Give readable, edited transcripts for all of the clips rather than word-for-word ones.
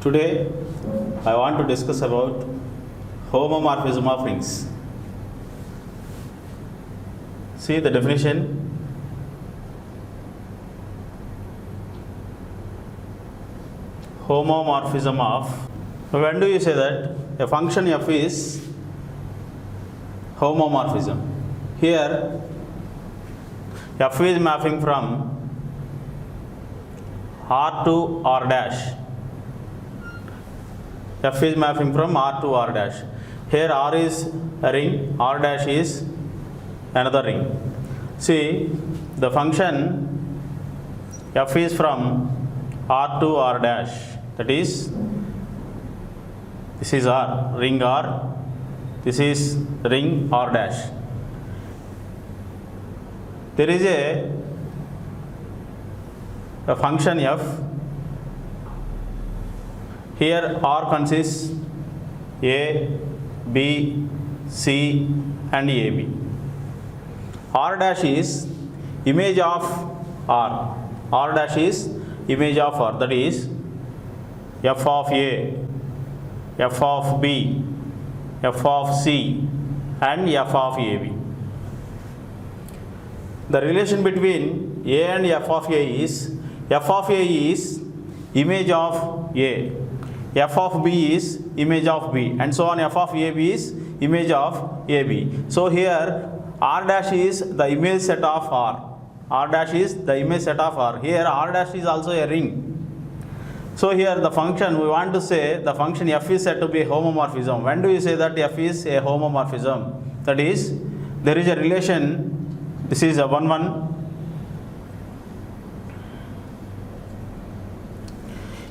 Today I want to discuss about homomorphism of rings. See the definition. Homomorphism of, when do you say that a function f is homomorphism? Here f is mapping from R to R dash. F is mapping from R to R dash. Here R is a ring, R dash is another ring. See the function f is from R to R dash, that is, this is R, ring R, this is ring R dash. There is a function f. Here R consists A, B, C and AB. R dash is image of R. R dash is image of R, that is f of A, f of B, f of C and f of AB. The relation between A and f of A is f of A is image of A, f of B is image of B, and so on. F of AB is image of AB. So here R dash is the image set of R. R dash is the image set of R. Here R dash is also a ring. So here the function, we want to say the function f is said to be homomorphism. When do you say that f is a homomorphism? That is, there is a relation. This is a 1-1.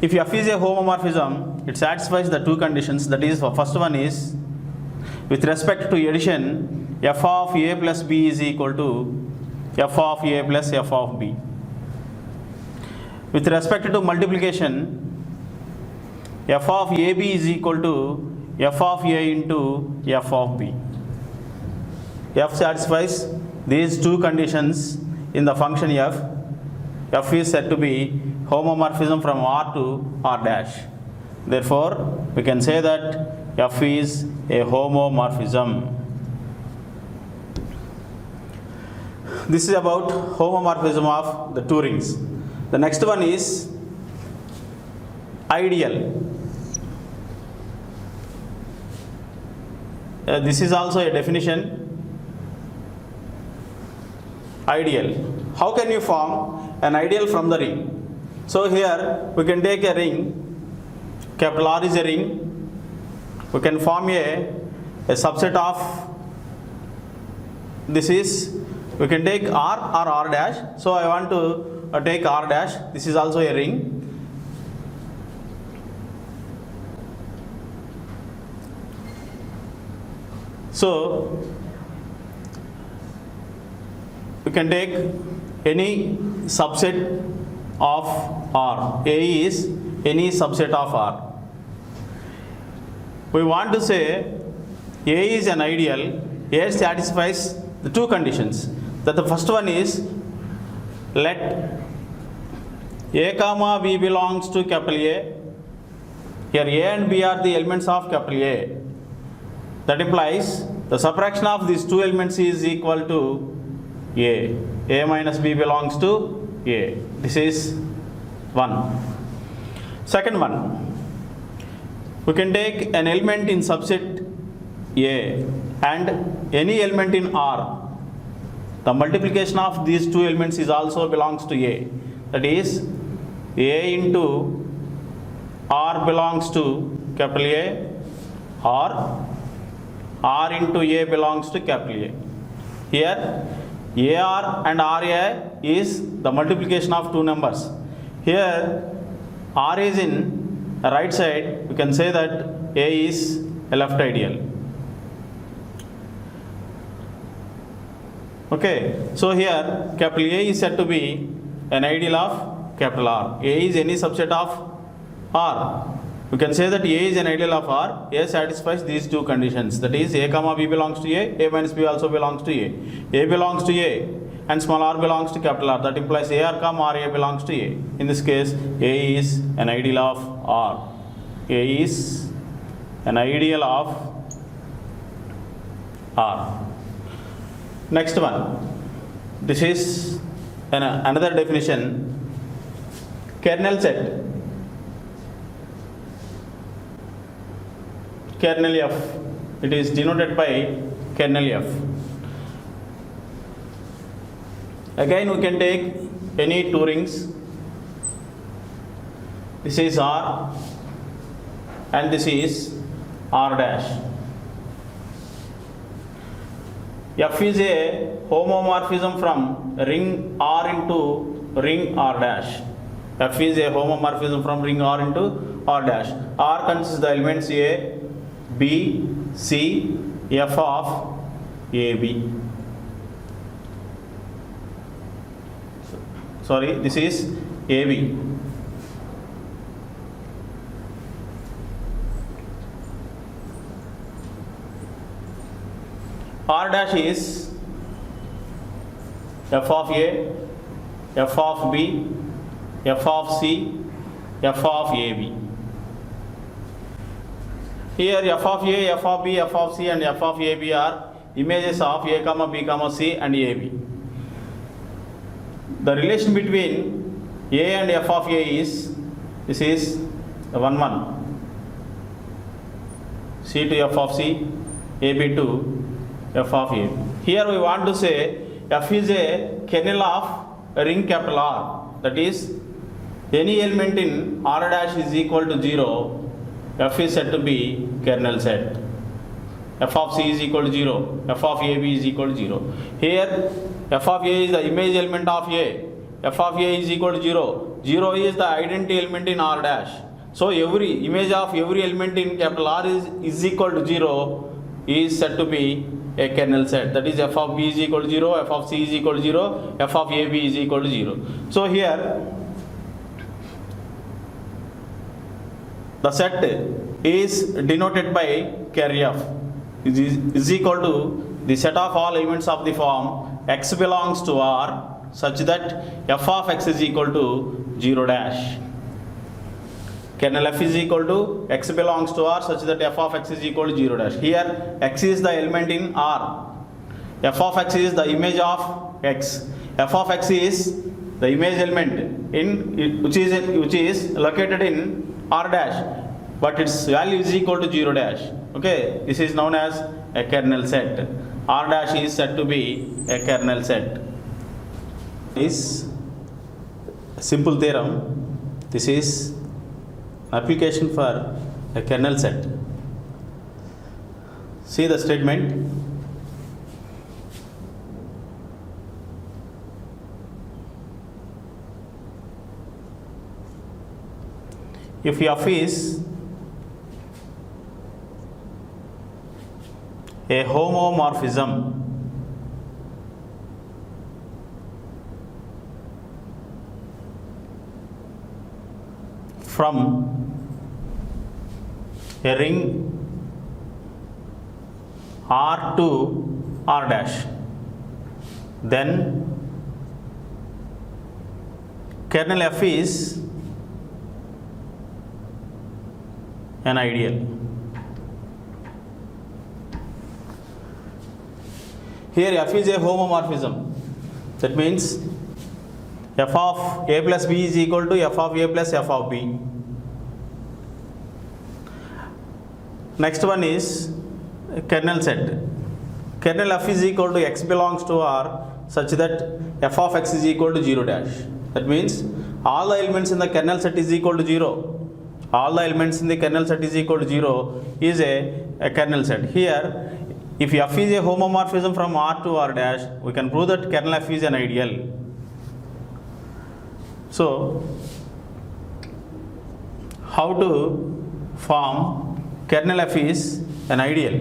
If f is a homomorphism, it satisfies the two conditions. That is, the first one is, with respect to addition, f of A plus B is equal to f of A plus f of B. With respect to multiplication, f of AB is equal to f of A into f of B. F satisfies these two conditions in the function f. F is said to be homomorphism from R to R dash. Therefore, we can say that f is a homomorphism. This is about homomorphism of the two rings. The next one is ideal. This is also a definition. Ideal. How can you form an ideal from the ring? So here we can take a ring, capital R is a ring. We can form a subset of, this is, we can take R or R dash. So I want to take R dash. This is also a ring. So we can take any subset of R. A is any subset of R. We want to say A is an ideal. A satisfies the two conditions. That the first one is, let A comma B belongs to capital A. Here A and B are the elements of capital A. That implies the subtraction of these two elements is equal to A. A minus B belongs to A. This is one. Second one, we can take an element in subset A and any element in R. The multiplication of these two elements is also belongs to A. That is, A into R belongs to capital A, or R into A belongs to capital A. Here AR and RA is the multiplication of two numbers. Here R is in the right side, we can say that A is a left ideal. Okay, so here capital A is said to be an ideal of capital R. A is any subset of R. We can say that A is an ideal of R. A satisfies these two conditions. That is, A comma B belongs to A minus B also belongs to A. A belongs to A and small r belongs to capital R. That implies AR comma RA belongs to A. In this case, A is an ideal of R. A is an ideal of R. Next one, this is another definition. Kernel set, kernel F, it is denoted by kernel F. Again we can take any two rings. This is R and this is R dash. F is a homomorphism from ring R into ring R dash. F is a homomorphism from ring R into R dash. R consists of the elements A, B, C, F of AB. Sorry, this is AB. R dash is F of A, F of B, F of C, F of AB. Here F of A, F of B, F of C and F of AB are images of A, B, C and AB. The relation between A and F of A is, this is 1, 1. C to F of C, AB to F of A. Here we want to say F is a kernel of a ring capital R. That is, any element in R dash is equal to 0, F is said to be kernel set. F of C is equal to 0, F of AB is equal to 0. Here F of A is the image element of A, F of A is equal to 0. 0 is the identity element in R dash. So every image of every element in capital R is equal to 0 is said to be a kernel set. That is, F of B is equal to 0, F of C is equal to 0, F of AB is equal to 0. So here the set is denoted by kernel F is equal to the set of all elements of the form X belongs to R such that F of X is equal to 0 dash. Kernel F is equal to X belongs to R such that F of X is equal to 0 dash. Here X is the element in R. F of X is the image of X. F of X is the image element in which is located in R dash, but its value is equal to 0 dash. Okay, this is known as a kernel set. R dash is said to be a kernel set. Is a simple theorem. This is application for a kernel set. See the statement. If F is a homomorphism from a ring R to R dash, then kernel F is an ideal. Here F is a homomorphism. That means F of A plus B is equal to F of A plus F of B. Next one is kernel set. Kernel F is equal to X belongs to R such that F of X is equal to 0 dash. That means all the elements in the kernel set is equal to 0. All the elements in the kernel set is equal to 0 is a kernel set. Here, if F is a homomorphism from R to R dash, we can prove that kernel F is an ideal. So, how to form kernel F is an ideal?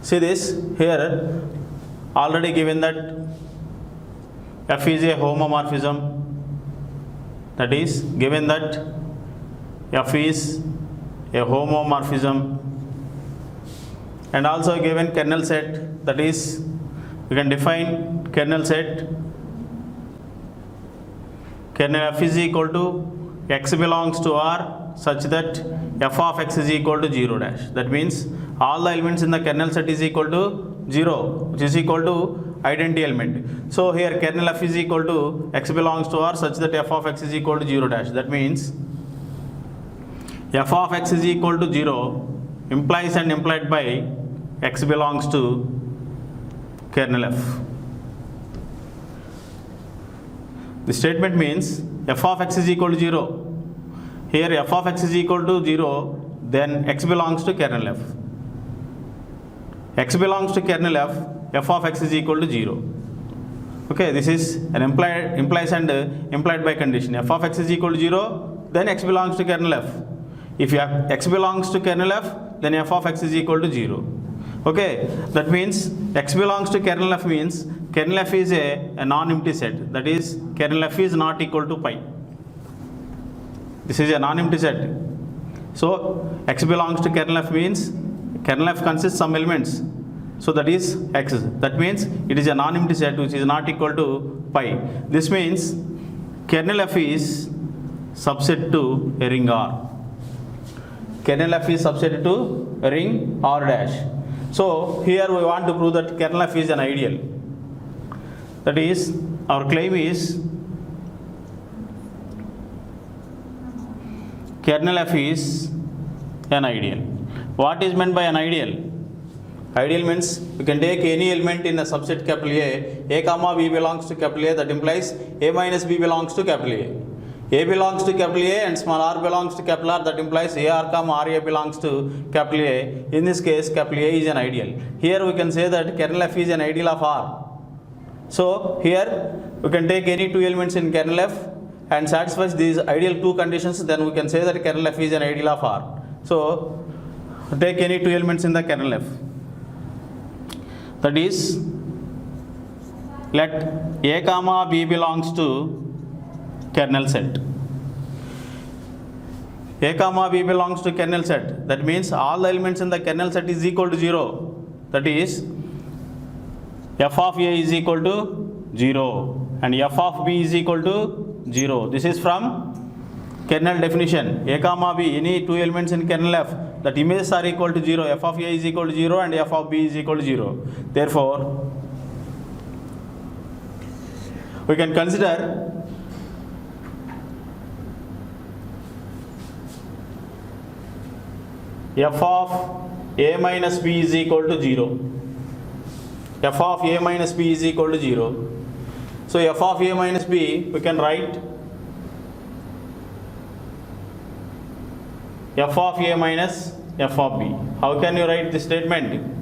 See this here, already given that F is a homomorphism, that is given that F is a homomorphism, and also given kernel set, that is we can define kernel set. Kernel F is equal to X belongs to R such that f of x is equal to 0 dash. That means all the elements in the kernel set is equal to 0, which is equal to identity element. So here kernel f is equal to x belongs to R such that f of x is equal to 0 dash. That means f of x is equal to 0 implies and implied by x belongs to kernel f. The statement means f of x is equal to 0. Here f of x is equal to 0, then x belongs to kernel f. X belongs to kernel f, f of x is equal to 0. Okay, this is an implies and implied by condition. F of x is equal to 0, then x belongs to kernel f. If x belongs to kernel f, then f of x is equal to 0. Okay, that means x belongs to kernel f means kernel f is a non-empty set. That is, kernel f is not equal to pi. This is a non-empty set. So x belongs to kernel f means kernel f consists some elements. So that is x. That means it is a non-empty set which is not equal to pi. This means kernel f is subset to a ring R. Kernel f is subset to a ring R dash. So here we want to prove that kernel f is an ideal. That is, our claim is kernel f is an ideal. What is meant by an ideal? Ideal means you can take any element in a subset capital A comma B belongs to capital A, that implies A minus B belongs to capital A. A belongs to capital A and small r belongs to capital R, that implies AR comma RA belongs to capital A. In this case, capital A is an ideal. Here we can say that kernel f is an ideal of R. So here we can take any two elements in kernel f and satisfies these ideal two conditions, then we can say that kernel f is an ideal of R. So take any two elements in the kernel f. That is, let A comma B belongs to kernel set. A comma B belongs to kernel set. That means all the elements in the kernel set is equal to 0. That is, f of A is equal to 0 and f of B is equal to 0. This is from kernel definition. A comma B, any two elements in kernel f, that images are equal to 0. F of A is equal to 0 and f of B is equal to 0. Therefore, we can consider f of A minus B is equal to 0. F of A minus B is equal to 0. So f of A minus B, we can write f of A minus f of B. How can you write this statement?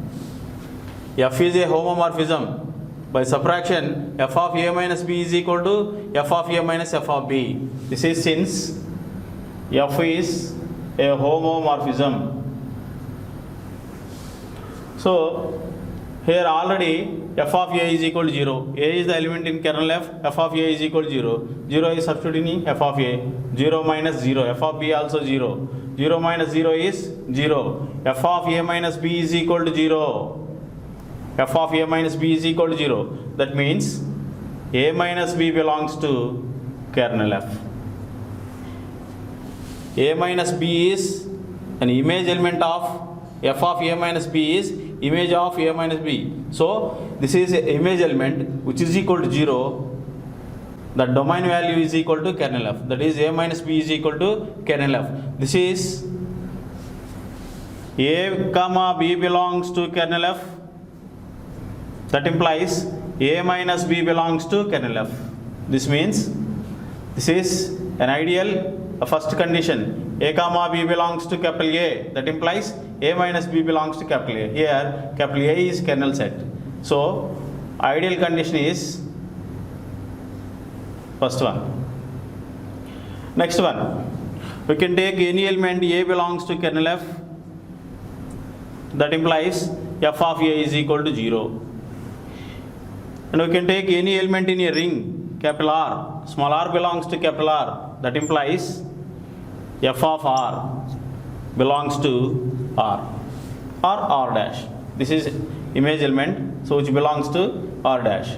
F is a homomorphism. By subtraction, f of A minus B is equal to f of A minus f of B. This is since f is a homomorphism. So here already f of A is equal to 0. A is the element in kernel f. F of A is equal to 0. 0 is substituting f of A. 0 minus 0. F of B also 0. 0 minus 0 is 0. F of A minus B is equal to 0. F of A minus B is equal to 0. That means A minus B belongs to kernel f. A minus B is an image element of f of A minus B is image of A minus B. So this is an image element which is equal to 0. The domain value is equal to kernel f. That is, A minus B is equal to kernel f. This is A comma B belongs to kernel f. That implies A minus B belongs to kernel f. This means this is an ideal, a first condition. A comma B belongs to capital A. That implies A minus B belongs to capital A. Here capital A is kernel set. So ideal condition is first one. Next one, we can take any element A belongs to kernel f. That implies f of A is equal to 0. And we can take any element in a ring, capital R. Small r belongs to capital R. That implies f of R belongs to R or R dash. This is image element, so which belongs to R dash.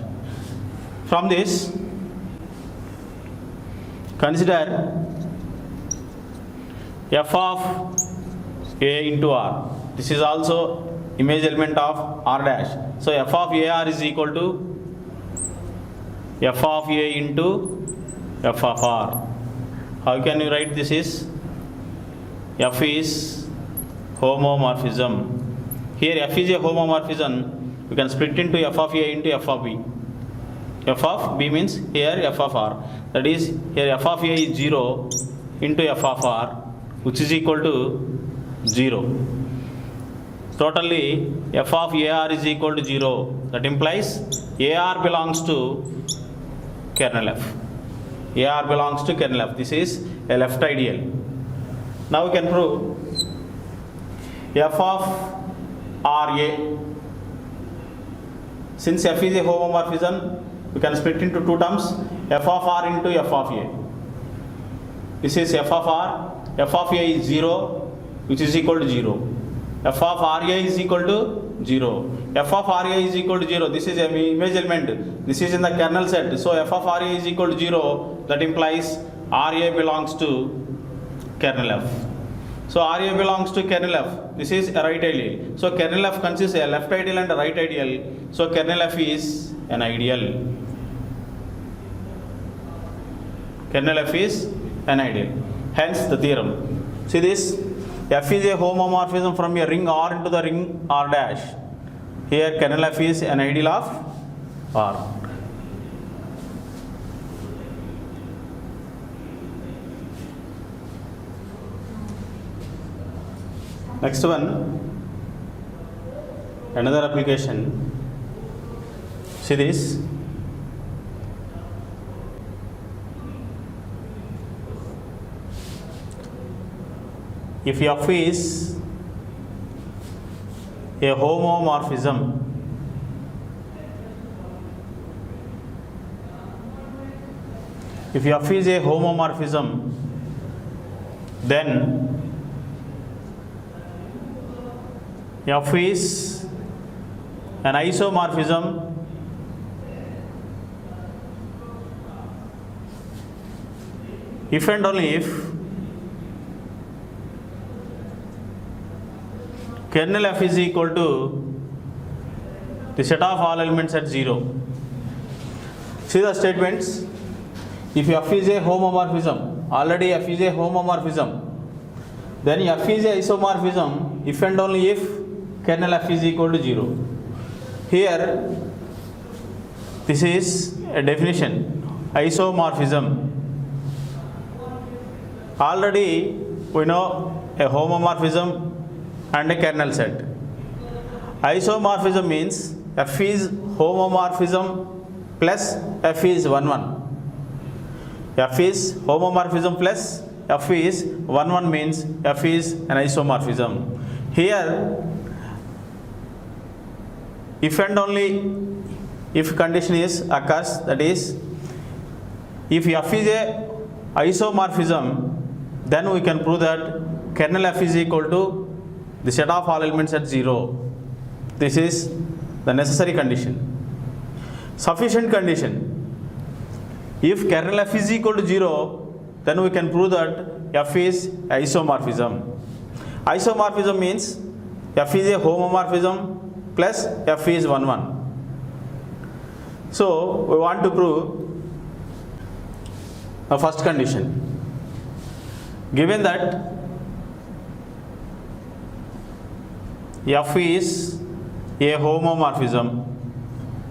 From this, consider f of a into r. This is also image element of r dash. So f of ar is equal to f of a into f of r. How can you write this is? F is homomorphism. Here f is a homomorphism. We can split into f of a into f of b. F of b means here f of r. That is, here f of a is 0 into f of r, which is equal to 0. Totally f of ar is equal to 0. That implies ar belongs to kernel f. ar belongs to kernel f. This is a left ideal. Now we can prove f of ra. Since f is a homomorphism, we can split into two terms, f of r into f of a. This is f of r. F of a is 0, which is equal to 0. F of ra is equal to 0. F of ra is equal to 0. This is an image element. This is in the kernel set. So f of ra is equal to 0. That implies ra belongs to kernel f. So ra belongs to kernel f. This is a right ideal. So kernel f consists of a left ideal and a right ideal. So kernel f is an ideal. Kernel f is an ideal. Hence the theorem. See this? F is a homomorphism from a ring R into the ring R dash. Here kernel f is an ideal of R. Next one, another application. See this? If f is a homomorphism, if f is a homomorphism, then f is an isomorphism if and only if kernel f is equal to the set of all elements at 0. See the statements. If f is a homomorphism, already f is a homomorphism, then f is a isomorphism if and only if kernel f is equal to 0. Here, this is a definition, isomorphism. Already we know a homomorphism and a kernel set. Isomorphism means f is homomorphism plus f is 1-1. F is homomorphism plus f is 1-1 means f is an isomorphism. Here, if and only if condition is occurs, that is, if f is a isomorphism, then we can prove that kernel f is equal to the set of all elements at 0. This is the necessary condition. Sufficient condition. If kernel f is equal to 0, then we can prove that f is isomorphism. Isomorphism means f is a homomorphism plus f is 1-1. So we want to prove the first condition. Given that f is a homomorphism.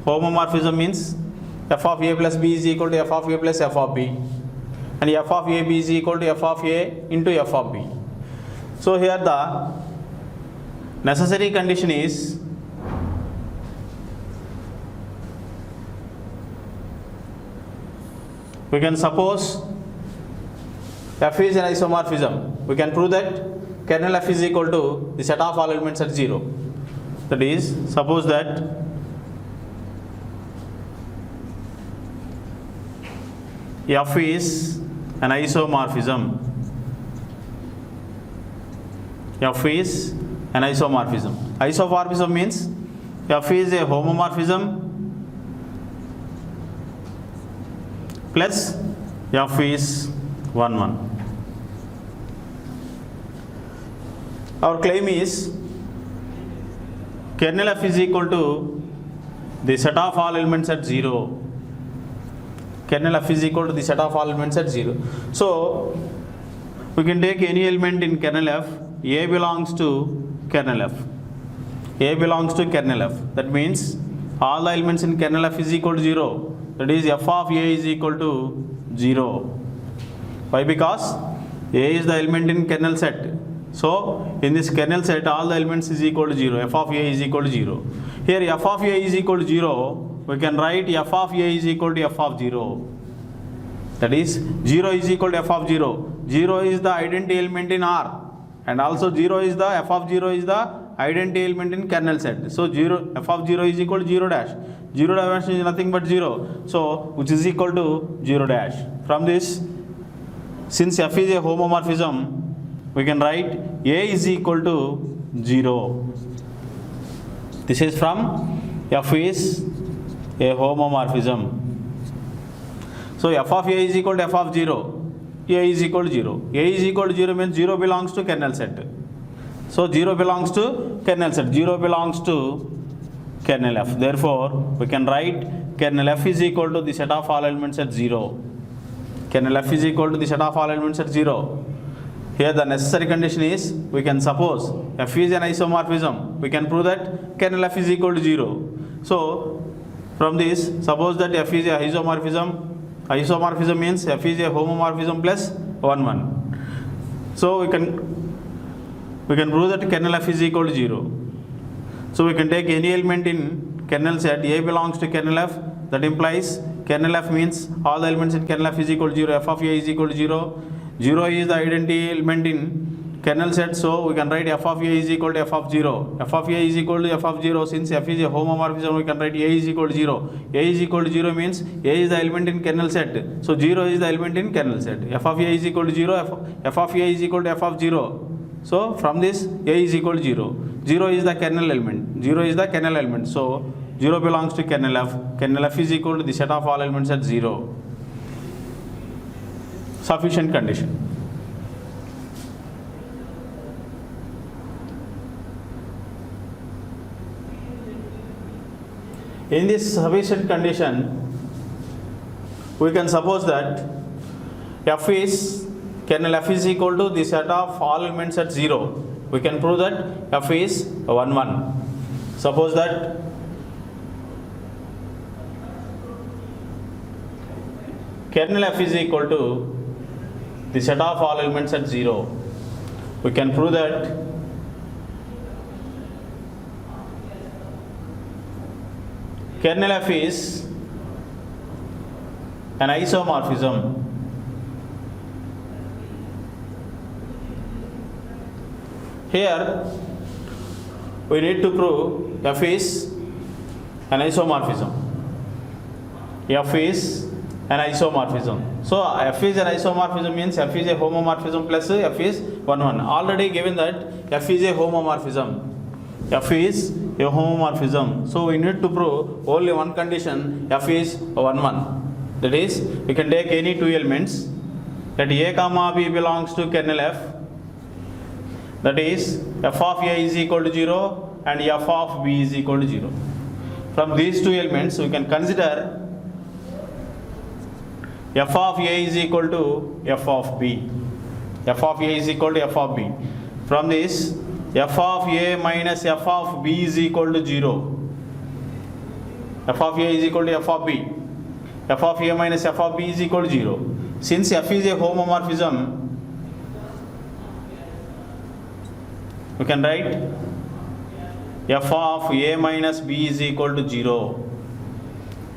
Homomorphism means f of a plus b is equal to f of a plus f of b, and f of a b is equal to f of a into f of b. So here the necessary condition is we can suppose f is an isomorphism. We can prove that kernel f is equal to the set of all elements at 0. That is, suppose that f is an isomorphism. F is an isomorphism. Isomorphism means f is a homomorphism plus f is 1-1. Our claim is kernel F is equal to the set of all elements at 0. Kernel F is equal to the set of all elements at 0. So we can take any element in kernel F. A belongs to kernel F. A belongs to kernel F. That means all the elements in kernel F is equal to 0. That is f of A is equal to 0. Why? Because A is the element in kernel set. So in this kernel set all the elements is equal to 0. F of A is equal to 0. Here f of A is equal to 0. We can write f of A is equal to f of 0. That is 0 is equal to f of 0. 0 is the identity element in R, and also 0 is the f of 0 is the identity element in kernel set. So 0 f of 0 is equal to 0 dash. 0 dash is nothing but 0. So which is equal to 0 dash. From this, since f is a homomorphism, we can write A is equal to 0. This is from f is a homomorphism. So f of A is equal to f of 0. A is equal to 0. A is equal to 0 means 0 belongs to kernel set. So 0 belongs to kernel set. 0 belongs to kernel F. Therefore, we can write kernel F is equal to the set of all elements at 0. Kernel F is equal to the set of all elements at 0. Here the necessary condition is, we can suppose F is an isomorphism. We can prove that kernel F is equal to 0. So from this, suppose that F is a isomorphism. Isomorphism means F is a homomorphism plus 1 1. So we can prove that kernel F is equal to 0. So we can take any element in kernel set. A belongs to kernel F. That implies kernel F means all the elements in kernel F is equal to 0. F of A is equal to 0. 0 is the identity element in kernel set. So we can write f of A is equal to f of 0. F of A is equal to f of 0. Since f is a homomorphism, we can write A is equal to 0. A is equal to 0 means A is the element in kernel set. So 0 is the element in kernel set. F of A is equal to 0. F of A is equal to f of 0. So from this, A is equal to 0. 0 is the kernel element. 0 is the kernel element. So 0 belongs to kernel F. Kernel F is equal to the set of all elements at 0. Sufficient condition. In this sufficient condition, we can suppose that F is kernel F is equal to the set of all elements at 0. We can prove that F is 1 1. Suppose that kernel F is equal to the set of all elements at 0. We can prove that kernel F is an isomorphism. Here we need to prove F is an isomorphism. F is an isomorphism. So F is an isomorphism means F is a homomorphism plus F is 1 1. Already given that F is a homomorphism. F is a homomorphism. So we need to prove only one condition, F is 1 1. That is, we can take any two elements, that A comma B belongs to kernel F. That is, F of A is equal to 0 and F of B is equal to 0. From these two elements, we can consider F of A is equal to F of B. F of A is equal to F of B. From this, F of A minus F of B is equal to 0. F of A is equal to F of B. F of A minus F of B is equal to 0. Since F is a homomorphism, we can write F of A minus B is equal to 0.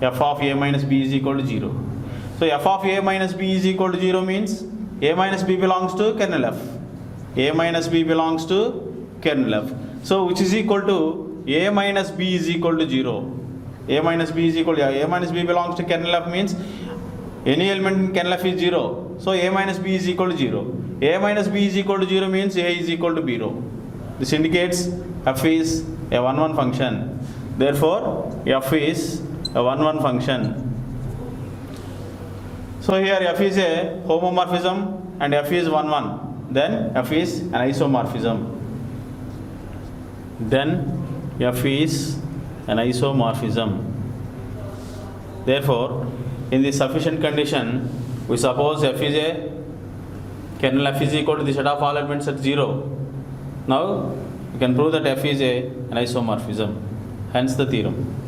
F of A minus B is equal to 0. So F of A minus B is equal to 0 means A minus B belongs to kernel F. A minus B belongs to kernel F. So which is equal to A minus B is equal to 0. A minus B is equal to A minus B belongs to kernel F means any element in kernel F is 0. So A minus B is equal to 0. A minus B is equal to 0 means A is equal to 0. This indicates F is a 1 1 function. Therefore, F is a 1 1 function. So here F is a homomorphism and F is 1 1. Then F is an isomorphism. then F is an isomorphism. Therefore, in the sufficient condition, we suppose F is a kernel F is equal to the set of all elements at 0. Now, we can prove that F is an isomorphism. Hence the theorem.